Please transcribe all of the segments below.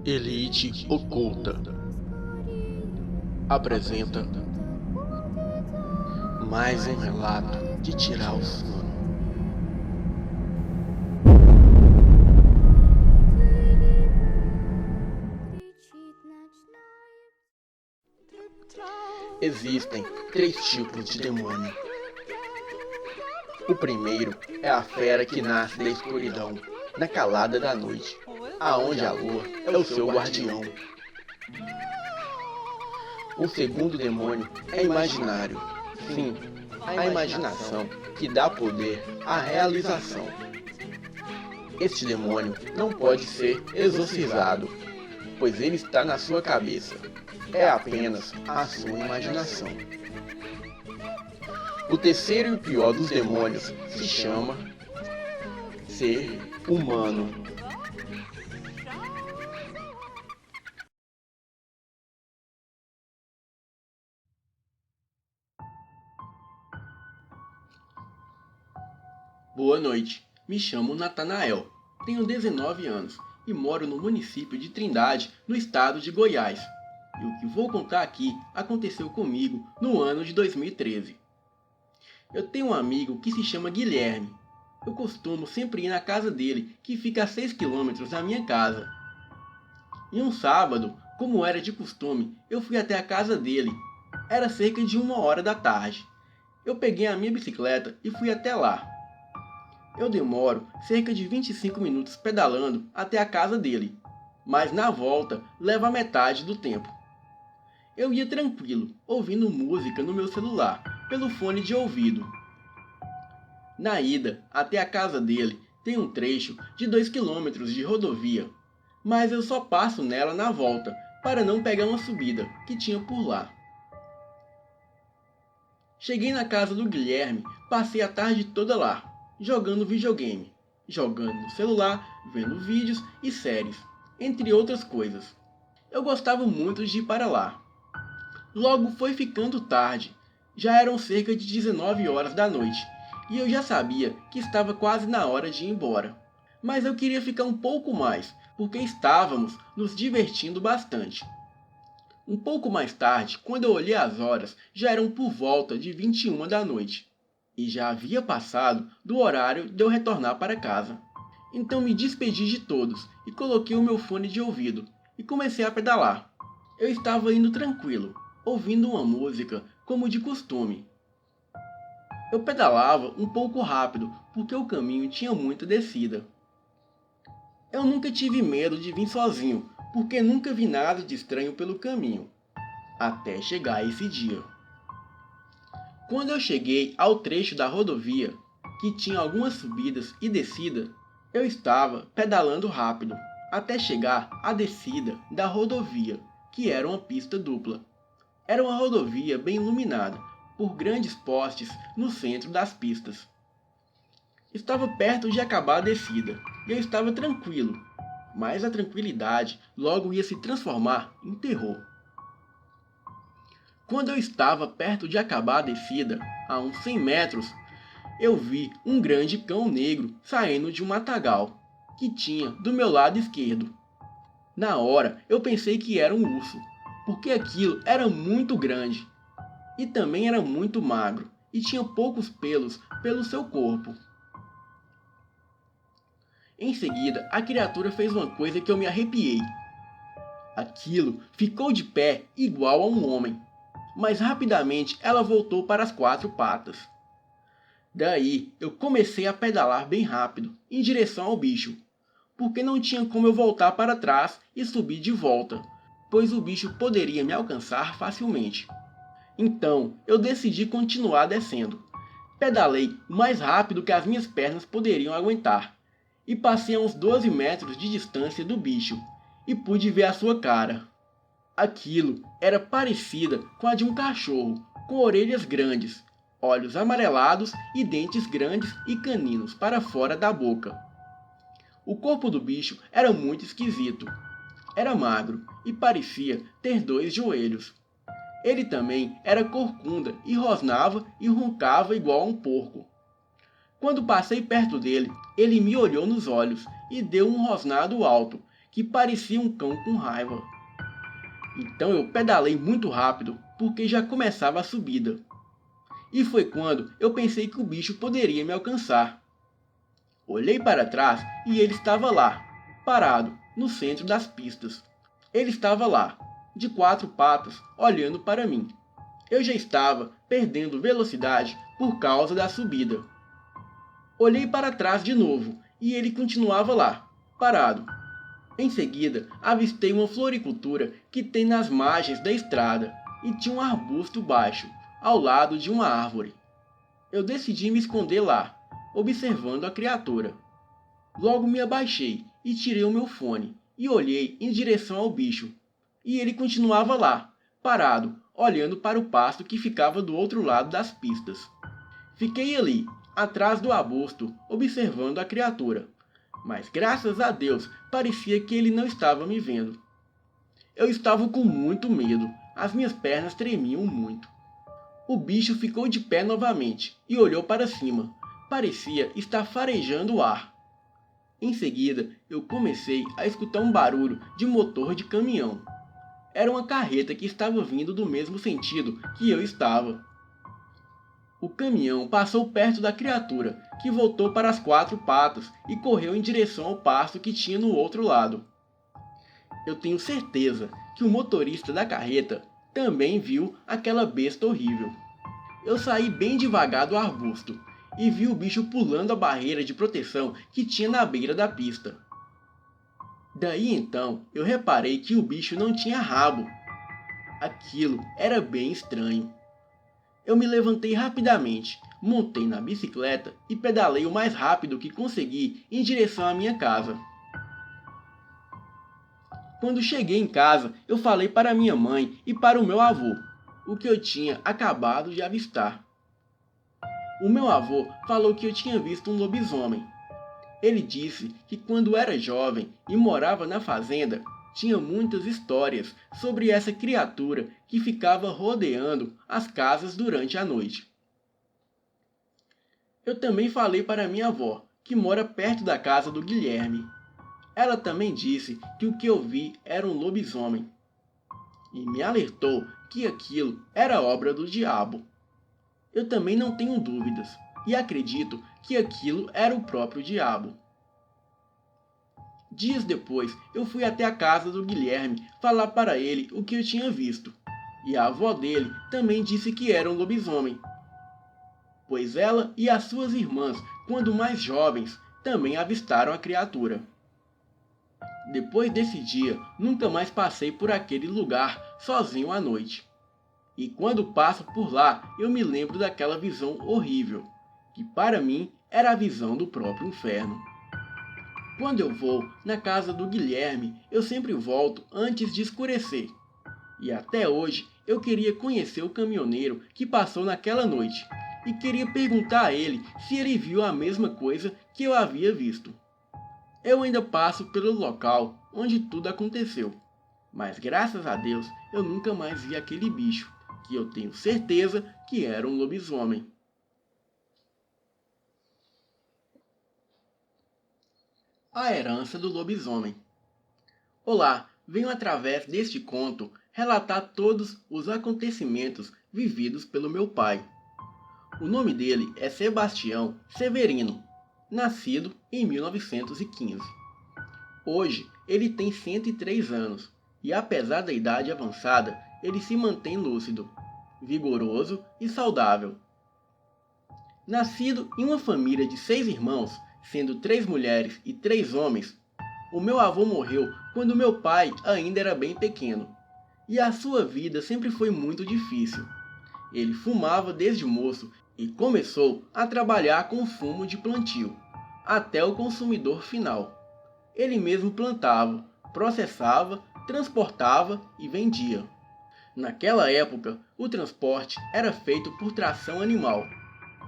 Elite Oculta apresenta mais um relato de tirar o sono. Existem 3 tipos de demônio. O primeiro é a fera que nasce da escuridão, na calada da noite, aonde a lua é o seu guardião. O segundo demônio é imaginário. Sim, a imaginação que dá poder à realização. Este demônio não pode ser exorcizado, pois ele está na sua cabeça. É apenas a sua imaginação. O terceiro e o pior dos demônios se chama ser humano. Boa noite, me chamo Natanael, tenho 19 anos e moro no município de Trindade, no estado de Goiás. E o que vou contar aqui aconteceu comigo no ano de 2013. Eu tenho um amigo que se chama Guilherme. Eu costumo sempre ir na casa dele, que fica a 6 km da minha casa. Em um sábado, como era de costume, eu fui até a casa dele. Era cerca de 1h da tarde. Eu peguei a minha bicicleta e fui até lá. Eu demoro cerca de 25 minutos pedalando até a casa dele, mas na volta leva a metade do tempo. Eu ia tranquilo, ouvindo música no meu celular, pelo fone de ouvido. Na ida até a casa dele tem um trecho de 2 km de rodovia, mas eu só passo nela na volta para não pegar uma subida que tinha por lá. Cheguei na casa do Guilherme, passei a tarde toda lá, jogando videogame, jogando no celular, vendo vídeos e séries, entre outras coisas. Eu gostava muito de ir para lá. Logo foi ficando tarde, já eram cerca de 19 horas da noite, e eu já sabia que estava quase na hora de ir embora. Mas eu queria ficar um pouco mais, porque estávamos nos divertindo bastante. Um pouco mais tarde, quando eu olhei as horas, já eram por volta de 21 da noite. E já havia passado do horário de eu retornar para casa. Então me despedi de todos e coloquei o meu fone de ouvido e comecei a pedalar. Eu estava indo tranquilo, ouvindo uma música como de costume. Eu pedalava um pouco rápido porque o caminho tinha muita descida. Eu nunca tive medo de vir sozinho, porque nunca vi nada de estranho pelo caminho, até chegar esse dia. Quando eu cheguei ao trecho da rodovia, que tinha algumas subidas e descidas, eu estava pedalando rápido, até chegar à descida da rodovia, que era uma pista dupla. Era uma rodovia bem iluminada, por grandes postes no centro das pistas. Estava perto de acabar a descida, e eu estava tranquilo, mas a tranquilidade logo ia se transformar em terror. Quando eu estava perto de acabar a descida, a uns 100 metros, eu vi um grande cão negro saindo de um matagal, que tinha do meu lado esquerdo. Na hora, eu pensei que era um urso, porque aquilo era muito grande, e também era muito magro, e tinha poucos pelos pelo seu corpo. Em seguida, a criatura fez uma coisa que eu me arrepiei. Aquilo ficou de pé igual a um homem, mas rapidamente ela voltou para as 4 patas. Daí eu comecei a pedalar bem rápido, em direção ao bicho, porque não tinha como eu voltar para trás e subir de volta, pois o bicho poderia me alcançar facilmente. Então eu decidi continuar descendo. Pedalei o mais rápido que as minhas pernas poderiam aguentar, e passei a uns 12 metros de distância do bicho, e pude ver a sua cara. Aquilo era parecida com a de um cachorro, com orelhas grandes, olhos amarelados e dentes grandes e caninos para fora da boca. O corpo do bicho era muito esquisito. Era magro e parecia ter 2 joelhos. Ele também era corcunda e rosnava e roncava igual a um porco. Quando passei perto dele, ele me olhou nos olhos e deu um rosnado alto, que parecia um cão com raiva. Então eu pedalei muito rápido, porque já começava a subida. E foi quando eu pensei que o bicho poderia me alcançar. Olhei para trás e ele estava lá, parado, no centro das pistas. Ele estava lá, de 4 patas, olhando para mim. Eu já estava perdendo velocidade por causa da subida. Olhei para trás de novo e ele continuava lá, parado. Em seguida, avistei uma floricultura que tem nas margens da estrada e tinha um arbusto baixo, ao lado de uma árvore. Eu decidi me esconder lá, observando a criatura. Logo me abaixei e tirei o meu fone e olhei em direção ao bicho. E ele continuava lá, parado, olhando para o pasto que ficava do outro lado das pistas. Fiquei ali, atrás do arbusto, observando a criatura. Mas graças a Deus, parecia que ele não estava me vendo. Eu estava com muito medo, as minhas pernas tremiam muito. O bicho ficou de pé novamente e olhou para cima. Parecia estar farejando o ar. Em seguida, eu comecei a escutar um barulho de motor de caminhão. Era uma carreta que estava vindo do mesmo sentido que eu estava. O caminhão passou perto da criatura, que voltou para as 4 patas e correu em direção ao pasto que tinha no outro lado. Eu tenho certeza que o motorista da carreta também viu aquela besta horrível. Eu saí bem devagar do arbusto e vi o bicho pulando a barreira de proteção que tinha na beira da pista. Daí então eu reparei que o bicho não tinha rabo. Aquilo era bem estranho. Eu me levantei rapidamente, montei na bicicleta e pedalei o mais rápido que consegui em direção à minha casa. Quando cheguei em casa, eu falei para minha mãe e para o meu avô o que eu tinha acabado de avistar. O meu avô falou que eu tinha visto um lobisomem. Ele disse que quando era jovem e morava na fazenda, tinha muitas histórias sobre essa criatura que ficava rodeando as casas durante a noite. Eu também falei para minha avó, que mora perto da casa do Guilherme. Ela também disse que o que eu vi era um lobisomem. E me alertou que aquilo era obra do diabo. Eu também não tenho dúvidas, e acredito que aquilo era o próprio diabo. Dias depois, eu fui até a casa do Guilherme falar para ele o que eu tinha visto. E a avó dele também disse que era um lobisomem, pois ela e as suas irmãs, quando mais jovens, também avistaram a criatura. Depois desse dia, nunca mais passei por aquele lugar sozinho à noite. E quando passo por lá, eu me lembro daquela visão horrível, que para mim era a visão do próprio inferno. Quando eu vou na casa do Guilherme, eu sempre volto antes de escurecer. E até hoje eu queria conhecer o caminhoneiro que passou naquela noite e queria perguntar a ele se ele viu a mesma coisa que eu havia visto. Eu ainda passo pelo local onde tudo aconteceu, mas graças a Deus eu nunca mais vi aquele bicho, que eu tenho certeza que era um lobisomem. A herança do lobisomem. Olá, venho através deste conto relatar todos os acontecimentos vividos pelo meu pai. O nome dele é Sebastião Severino, nascido em 1915. Hoje ele tem 103 anos e, apesar da idade avançada, ele se mantém lúcido, vigoroso e saudável. Nascido em uma família de 6 irmãos, sendo 3 mulheres e 3 homens, o meu avô morreu quando meu pai ainda era bem pequeno, e a sua vida sempre foi muito difícil. Ele fumava desde moço e começou a trabalhar com fumo de plantio, até o consumidor final. Ele mesmo plantava, processava, transportava e vendia. Naquela época, o transporte era feito por tração animal.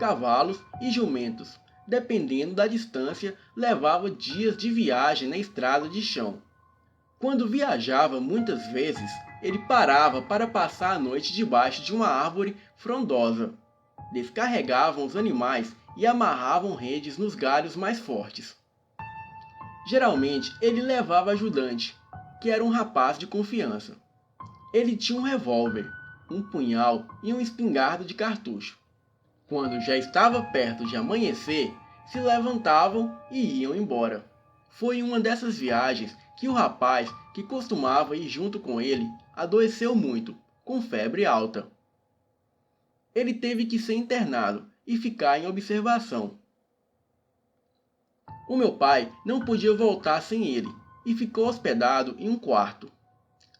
Cavalos e jumentos, dependendo da distância, levava dias de viagem na estrada de chão. Quando viajava muitas vezes, ele parava para passar a noite debaixo de uma árvore frondosa. Descarregavam os animais e amarravam redes nos galhos mais fortes. Geralmente ele levava ajudante, que era um rapaz de confiança. Ele tinha um revólver, um punhal e uma espingarda de cartucho. Quando já estava perto de amanhecer, se levantavam e iam embora. Foi em uma dessas viagens que o rapaz, que costumava ir junto com ele, adoeceu muito, com febre alta. Ele teve que ser internado e ficar em observação. O meu pai não podia voltar sem ele e ficou hospedado em um quarto.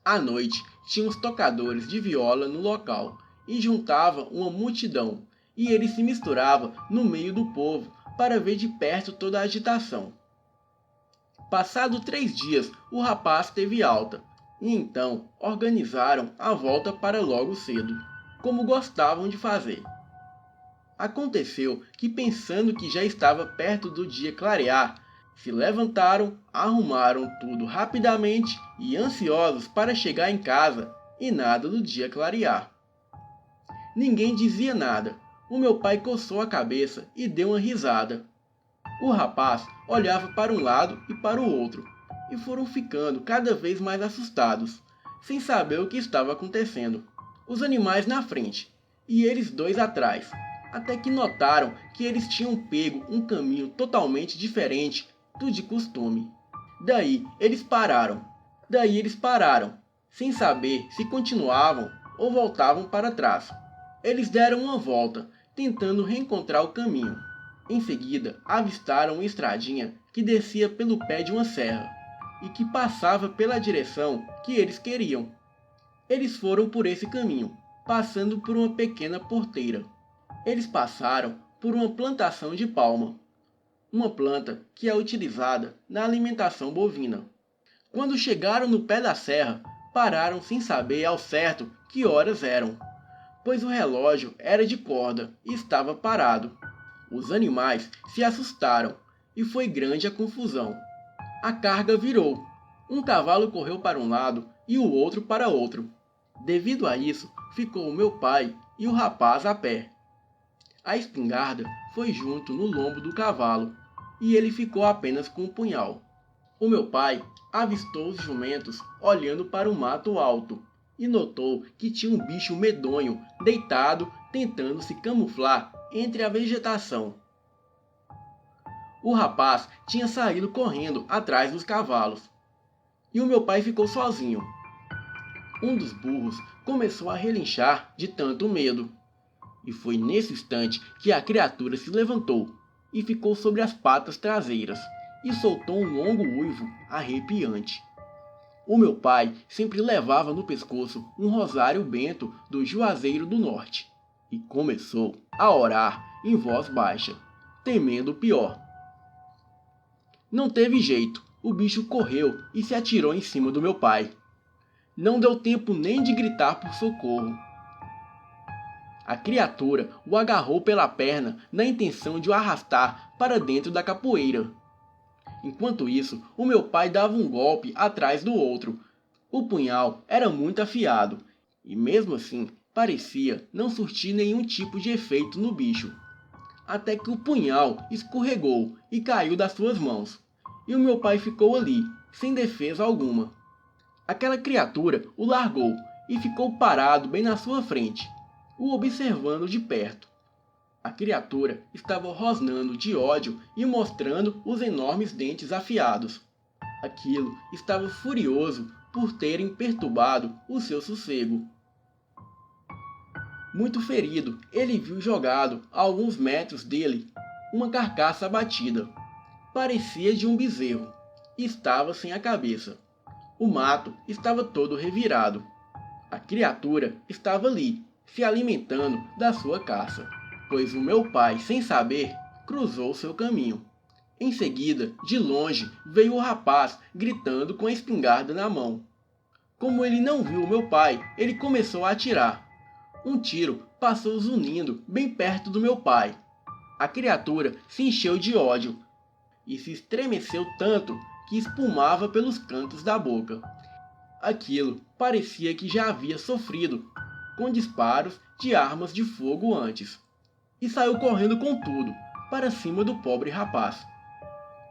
À noite, tinha os tocadores de viola no local e juntava uma multidão, e ele se misturava no meio do povo para ver de perto toda a agitação. Passado 3 dias, o rapaz teve alta, e então organizaram a volta para logo cedo, como gostavam de fazer. Aconteceu que, pensando que já estava perto do dia clarear, se levantaram, arrumaram tudo rapidamente e ansiosos para chegar em casa, e nada do dia clarear. Ninguém dizia nada. O meu pai coçou a cabeça e deu uma risada. O rapaz olhava para um lado e para o outro, e foram ficando cada vez mais assustados, sem saber o que estava acontecendo. Os animais na frente, e eles dois atrás, até que notaram que eles tinham pego um caminho totalmente diferente do de costume. Daí eles pararam, sem saber se continuavam ou voltavam para trás. Eles deram uma volta, tentando reencontrar o caminho. Em seguida, avistaram uma estradinha que descia pelo pé de uma serra e que passava pela direção que eles queriam. Eles foram por esse caminho, passando por uma pequena porteira. Eles passaram por uma plantação de palma, uma planta que é utilizada na alimentação bovina. Quando chegaram no pé da serra, pararam sem saber ao certo que horas eram, pois o relógio era de corda e estava parado. Os animais se assustaram e foi grande a confusão. A carga virou. Um cavalo correu para um lado e o outro para outro. Devido a isso, ficou o meu pai e o rapaz a pé. A espingarda foi junto no lombo do cavalo e ele ficou apenas com o punhal. O meu pai avistou os jumentos olhando para o mato alto e notou que tinha um bicho medonho deitado tentando se camuflar entre a vegetação. O rapaz tinha saído correndo atrás dos cavalos e o meu pai ficou sozinho. Um dos burros começou a relinchar de tanto medo. E foi nesse instante que a criatura se levantou e ficou sobre as patas traseiras e soltou um longo uivo arrepiante. O meu pai sempre levava no pescoço um rosário bento do Juazeiro do Norte e começou a orar em voz baixa, temendo o pior. Não teve jeito, o bicho correu e se atirou em cima do meu pai. Não deu tempo nem de gritar por socorro. A criatura o agarrou pela perna na intenção de o arrastar para dentro da capoeira. Enquanto isso, o meu pai dava um golpe atrás do outro. O punhal era muito afiado e mesmo assim parecia não surtir nenhum tipo de efeito no bicho. Até que o punhal escorregou e caiu das suas mãos. E o meu pai ficou ali, sem defesa alguma. Aquela criatura o largou e ficou parado bem na sua frente, o observando de perto. A criatura estava rosnando de ódio e mostrando os enormes dentes afiados. Aquilo estava furioso por terem perturbado o seu sossego. Muito ferido, ele viu jogado a alguns metros dele uma carcaça abatida. Parecia de um bezerro e estava sem a cabeça. O mato estava todo revirado. A criatura estava ali, se alimentando da sua caça, pois o meu pai, sem saber, cruzou seu caminho. Em seguida, de longe, veio o rapaz gritando com a espingarda na mão. Como ele não viu o meu pai, ele começou a atirar. Um tiro passou zunindo bem perto do meu pai. A criatura se encheu de ódio e se estremeceu tanto que espumava pelos cantos da boca. Aquilo parecia que já havia sofrido com disparos de armas de fogo antes, e saiu correndo com tudo para cima do pobre rapaz.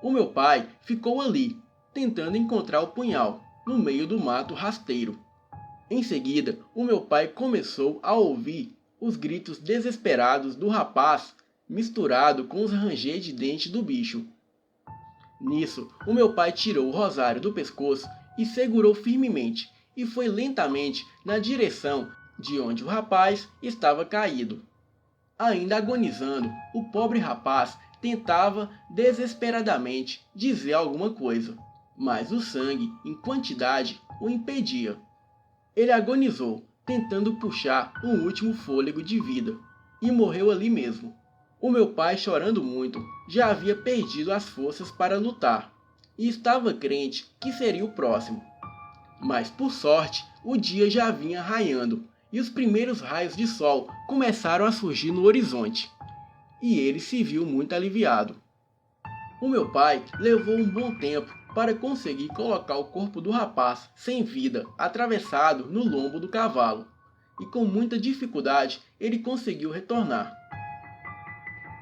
O meu pai ficou ali, tentando encontrar o punhal, no meio do mato rasteiro. Em seguida, o meu pai começou a ouvir os gritos desesperados do rapaz, misturado com os ranger de dente do bicho. Nisso, o meu pai tirou o rosário do pescoço e segurou firmemente, e foi lentamente na direção de onde o rapaz estava caído. Ainda agonizando, o pobre rapaz tentava desesperadamente dizer alguma coisa, mas o sangue, em quantidade, o impedia. Ele agonizou, tentando puxar um último fôlego de vida, e morreu ali mesmo. O meu pai, chorando muito, já havia perdido as forças para lutar, e estava crente que seria o próximo. Mas, por sorte, o dia já vinha raiando, e os primeiros raios de sol começaram a surgir no horizonte. E ele se viu muito aliviado. O meu pai levou um bom tempo para conseguir colocar o corpo do rapaz sem vida atravessado no lombo do cavalo, e com muita dificuldade ele conseguiu retornar.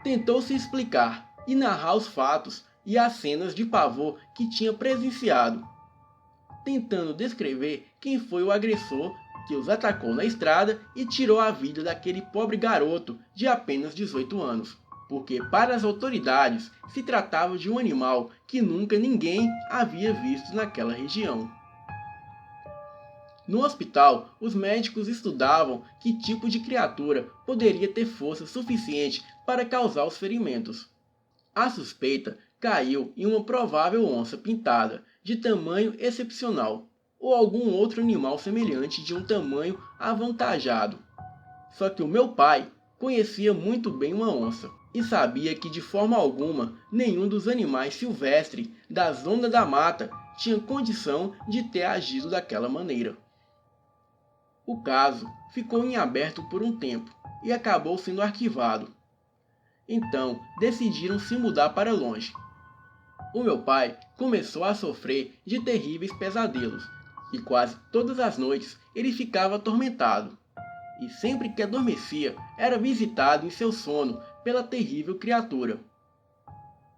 Tentou se explicar e narrar os fatos e as cenas de pavor que tinha presenciado, tentando descrever quem foi o agressor que os atacou na estrada e tirou a vida daquele pobre garoto de apenas 18 anos. Porque para as autoridades se tratava de um animal que nunca ninguém havia visto naquela região. No hospital, os médicos estudavam que tipo de criatura poderia ter força suficiente para causar os ferimentos. A suspeita caiu em uma provável onça pintada, de tamanho excepcional, ou algum outro animal semelhante de um tamanho avantajado. Só que o meu pai conhecia muito bem uma onça, e sabia que de forma alguma nenhum dos animais silvestres da zona da mata tinha condição de ter agido daquela maneira. O caso ficou em aberto por um tempo e acabou sendo arquivado. Então decidiram se mudar para longe. O meu pai começou a sofrer de terríveis pesadelos, e quase todas as noites ele ficava atormentado. E sempre que adormecia, era visitado em seu sono pela terrível criatura.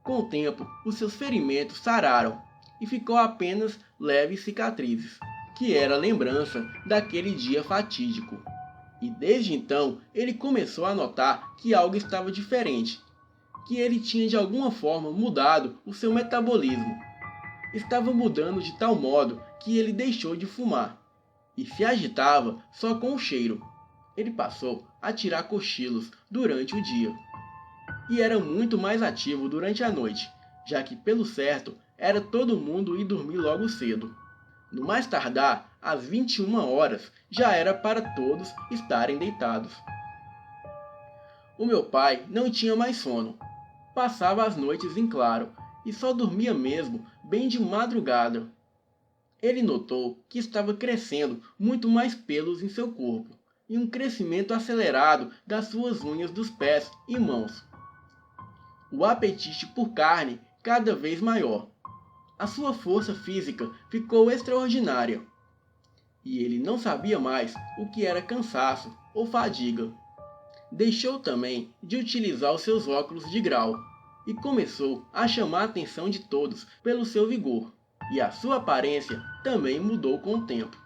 Com o tempo, os seus ferimentos sararam e ficou apenas leves cicatrizes, que era a lembrança daquele dia fatídico. E desde então, ele começou a notar que algo estava diferente, que ele tinha de alguma forma mudado o seu metabolismo. Estava mudando de tal modo que ele deixou de fumar e se agitava só com o cheiro. Ele passou a tirar cochilos durante o dia e era muito mais ativo durante a noite, já que pelo certo era todo mundo ir dormir logo cedo. No mais tardar, às 21 horas, já era para todos estarem deitados. O meu pai não tinha mais sono. Passava as noites em claro e só dormia mesmo bem de madrugada. Ele notou que estava crescendo muito mais pelos em seu corpo e um crescimento acelerado das suas unhas dos pés e mãos. O apetite por carne cada vez maior. A sua força física ficou extraordinária. E ele não sabia mais o que era cansaço ou fadiga. Deixou também de utilizar os seus óculos de grau e começou a chamar a atenção de todos pelo seu vigor. E a sua aparência também mudou com o tempo.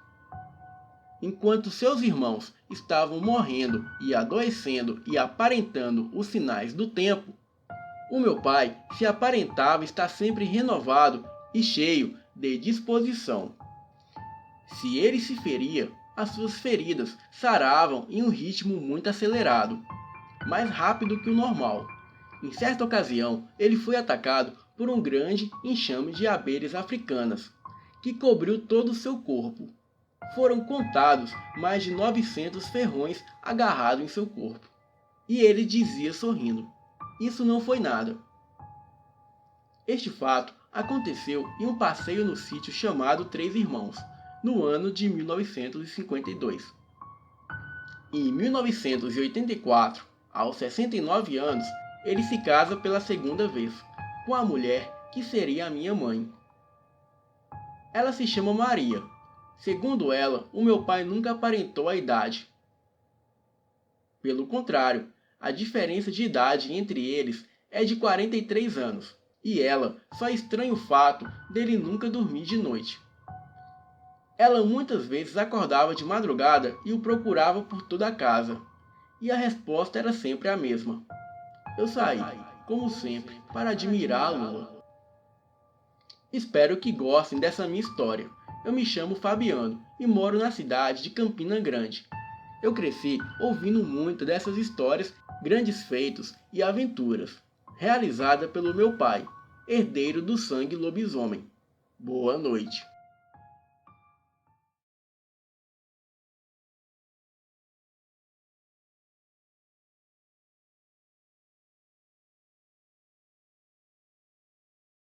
Enquanto seus irmãos estavam morrendo e adoecendo e aparentando os sinais do tempo, o meu pai se aparentava estar sempre renovado e cheio de disposição. Se ele se feria, as suas feridas saravam em um ritmo muito acelerado, mais rápido que o normal. Em certa ocasião, ele foi atacado por um grande enxame de abelhas africanas, que cobriu todo o seu corpo. Foram contados mais de 900 ferrões agarrados em seu corpo. E ele dizia sorrindo: "Isso não foi nada." Este fato aconteceu em um passeio no sítio chamado Três Irmãos, no ano de 1952. Em 1984, aos 69 anos, ele se casa pela segunda vez, com a mulher que seria a minha mãe. Ela se chama Maria. Segundo ela, o meu pai nunca aparentou a idade. Pelo contrário, a diferença de idade entre eles é de 43 anos. E ela só estranha o fato dele nunca dormir de noite. Ela muitas vezes acordava de madrugada e o procurava por toda a casa. E a resposta era sempre a mesma. Eu saí, como sempre, para admirar a lua. Espero que gostem dessa minha história. Eu me chamo Fabiano e moro na cidade de Campina Grande. Eu cresci ouvindo muito dessas histórias, grandes feitos e aventuras, realizada pelo meu pai, herdeiro do sangue lobisomem. Boa noite.